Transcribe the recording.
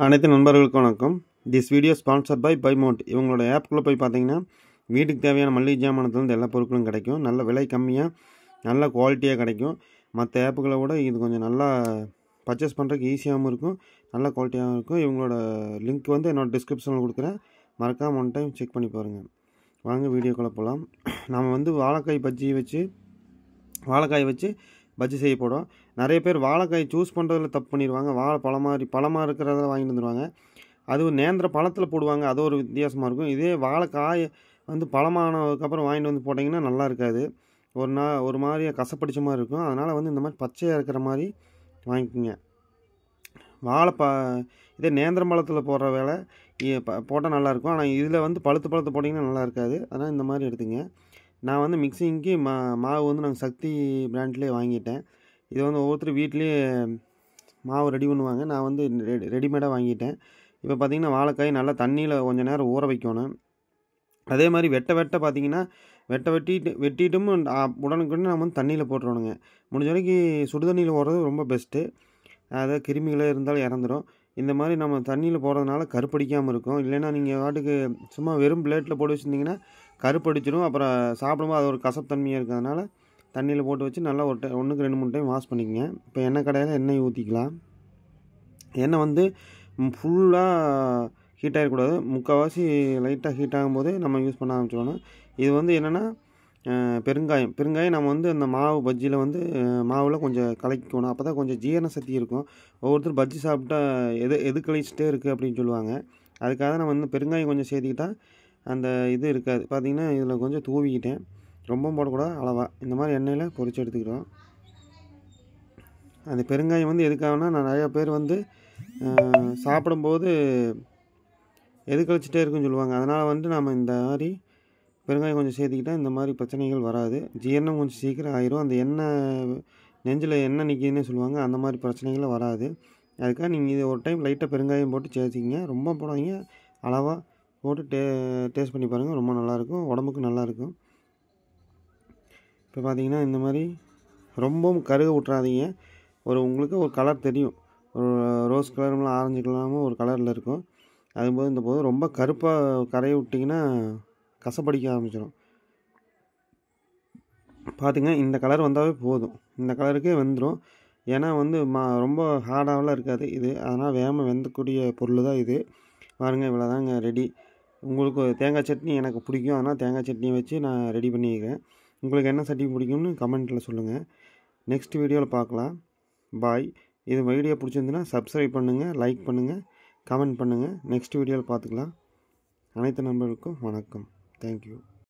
அனைத்து நண்பர்களுக்கும் வணக்கம். This video sponsored by Bymot. இவங்களோட ஆப்குள்ளே போய் பார்த்தீங்கன்னா வீட்டுக்கு தேவையான மளிகை ஜாமானத்துலேருந்து எல்லா பொருட்களும் கிடைக்கும். நல்ல விலை கம்மியாக நல்ல குவாலிட்டியாக கிடைக்கும். மற்ற ஆப்புகளை விட இது கொஞ்சம் நல்லா பர்ச்சேஸ் பண்ணுறதுக்கு ஈஸியாகவும் இருக்கும், நல்ல குவாலிட்டியாகவும் இருக்கும். இவங்களோட லிங்க் வந்து என்னோடய டிஸ்கிரிப்ஷனில் கொடுக்குறேன், மறக்காமல் ஒன் டைம் செக் பண்ணி பாருங்கள். வாங்க வீடியோக்குள்ளே போகலாம். நம்ம வந்து வாழைக்காய் வச்சு பஜ்ஜி செய்ய போடும். நிறைய பேர் வாழைக்காய் சூஸ் பண்ணுறதுல தப்பு பண்ணிடுவாங்க. வாழை பழமாக இருக்கிறத வாங்கிட்டு வந்துடுவாங்க. அது நேந்திர பழத்தில் போடுவாங்க, அது ஒரு வித்தியாசமாக இருக்கும். இதே வாழைக்காய் வந்து பழமானதுக்கப்புறம் வாங்கிட்டு வந்து போட்டிங்கன்னா நல்லா இருக்காது, ஒரு மாதிரியாக கசப்படிச்ச மாதிரி இருக்கும். அதனால் வந்து இந்த மாதிரி பச்சையாக இருக்கிற மாதிரி வாங்கிக்கோங்க. இதே நேந்திர பழத்தில் போடுற வேலை போட்டால் நல்லாயிருக்கும். ஆனால் இதில் வந்து பழுத்து போட்டிங்கன்னா நல்லா இருக்காது. அதனால் இந்த மாதிரி எடுத்துங்க. நான் வந்து மிக்சிங்க்கு மாவு வந்து நாங்கள் சக்தி பிராண்ட்லேயே வாங்கிட்டேன். இது வந்து ஒவ்வொருத்தர் வீட்லேயே மாவு ரெடி பண்ணுவாங்க. நான் வந்து ரெடிமேடாக வாங்கிட்டேன். இப்போ பார்த்திங்கன்னா வாழைக்காய் நல்லா தண்ணியில் கொஞ்சம் நேரம் ஊற வைக்கணும். அதே மாதிரி வெட்ட பார்த்திங்கன்னா வெட்டிட்டும் உடனுக்குன்னு நம்ம வந்து தண்ணியில் போட்டுருணுங்க. முடிஞ்ச வரைக்கும் சுடு தண்ணியில் போடுறது ரொம்ப பெஸ்ட்டு. அதாவது கிருமிகளே இருந்தாலும் இறந்துடும். இந்த மாதிரி நம்ம தண்ணியில் போடுறதுனால கருப்படிக்காமல் இருக்கும். இல்லைன்னா நீங்கள் வாட்டுக்கு சும்மா வெறும் பிளேட்டில் போட்டு வச்சுருந்தீங்கன்னா கருப்படிச்சிடும். அப்புறம் சாப்பிடும்போது அது ஒரு கசப்புத்தன்மையாக இருக்கிறதுனால தண்ணியில் போட்டு வச்சு நல்லா ஒன்றுக்கு 2-3 டைம் வாஷ் பண்ணிக்கங்க. இப்போ எண்ணெய் கடையில் எண்ணெய் ஊற்றிக்கலாம். எண்ணெய் வந்து ஃபுல்லாக ஹீட் ஆகிடக்கூடாது, முக்கால்வாசி லைட்டாக ஹீட் ஆகும்போதே நம்ம யூஸ் பண்ண ஆரம்பிச்சிடணும். இது வந்து என்னென்னா பெருங்காயம் நம்ம வந்து அந்த பஜ்ஜியில் வந்து மாவில் கொஞ்சம் கலக்கிக்கணும். அப்போ தான் கொஞ்சம் ஜீரண சக்தி இருக்கும். ஒவ்வொருத்தர் பஜ்ஜி சாப்பிட்டா எது கழிச்சிட்டே இருக்குது அப்படின்னு சொல்லுவாங்க. அதுக்காக நம்ம வந்து பெருங்காயம் கொஞ்சம் சேர்த்துக்கிட்டால் அந்த இது இருக்காது. பார்த்திங்கன்னா இதில் கொஞ்சம் தூவிக்கிட்டேன், ரொம்பவும் போடக்கூடாது, அளவாக இந்த மாதிரி எண்ணெயில் பொரித்து எடுத்துக்கிறோம். அந்த பெருங்காயம் வந்து எதுக்காகனா, நான் நிறையா பேர் வந்து சாப்பிடும்போது எது கழிச்சிட்டே இருக்குன்னு சொல்லுவாங்க. அதனால் வந்து நம்ம இந்த மாதிரி பெருங்காயம் கொஞ்சம் சேர்த்துக்கிட்டால் இந்த மாதிரி பிரச்சனைகள் வராது. ஜீரணம் கொஞ்சம் சீக்கிரம் ஆயிரும். அந்த நெஞ்சில் எண்ணெய் நிற்கிதுன்னே சொல்லுவாங்க, அந்த மாதிரி பிரச்சனைகளும் வராது. அதுக்காக நீங்கள் இது ஒரு டைம் லைட்டாக பெருங்காயம் போட்டு சேர்த்திங்க, ரொம்ப போடாதீங்க, அளவாக போட்டு டேஸ்ட் பண்ணி பாருங்கள், ரொம்ப நல்லாயிருக்கும், உடம்புக்கு நல்லாயிருக்கும். இப்போ பார்த்திங்கன்னா இந்த மாதிரி ரொம்பவும் கருக விட்றாதீங்க. உங்களுக்கு ஒரு கலர் தெரியும், ஒரு ரோஸ் கலர்லாம் ஆரஞ்சு கலராகவும் ஒரு கலரில் இருக்கும். அதுபோது இந்த போது ரொம்ப கருப்பாக கரைய விட்டிங்கன்னா கசப்படிக்க ஆரம்பிச்சிடும். பார்த்துங்க, இந்த கலர் வந்தாவே போதும், இந்த கலருக்கே வெந்துடும். ஏன்னா வந்து ரொம்ப ஹார்டாகலாம் இருக்காது இது, அதனால் வேகமாக வெந்தக்கூடிய பொருள் தான் இது. பாருங்கள், இவ்வளோ தாங்க ரெடி. உங்களுக்கு தேங்காய் சட்னி எனக்கு பிடிக்கும், அதனால் தேங்காய் சட்னியை வச்சு நான் ரெடி பண்ணிக்கிறேன். உங்களுக்கு என்ன சட்னி பிடிக்கும்னு கமெண்ட்டில் சொல்லுங்கள். நெக்ஸ்ட் வீடியோவில் பார்க்கலாம். பாய். இது வீடியோ பிடிச்சிருந்துன்னா சப்ஸ்கிரைப் பண்ணுங்கள், லைக் பண்ணுங்கள், கமெண்ட் பண்ணுங்கள். நெக்ஸ்ட் வீடியோவில் பார்த்துக்கலாம். அனைத்து நண்பர்களுக்கும் வணக்கம். தேங்க்யூ.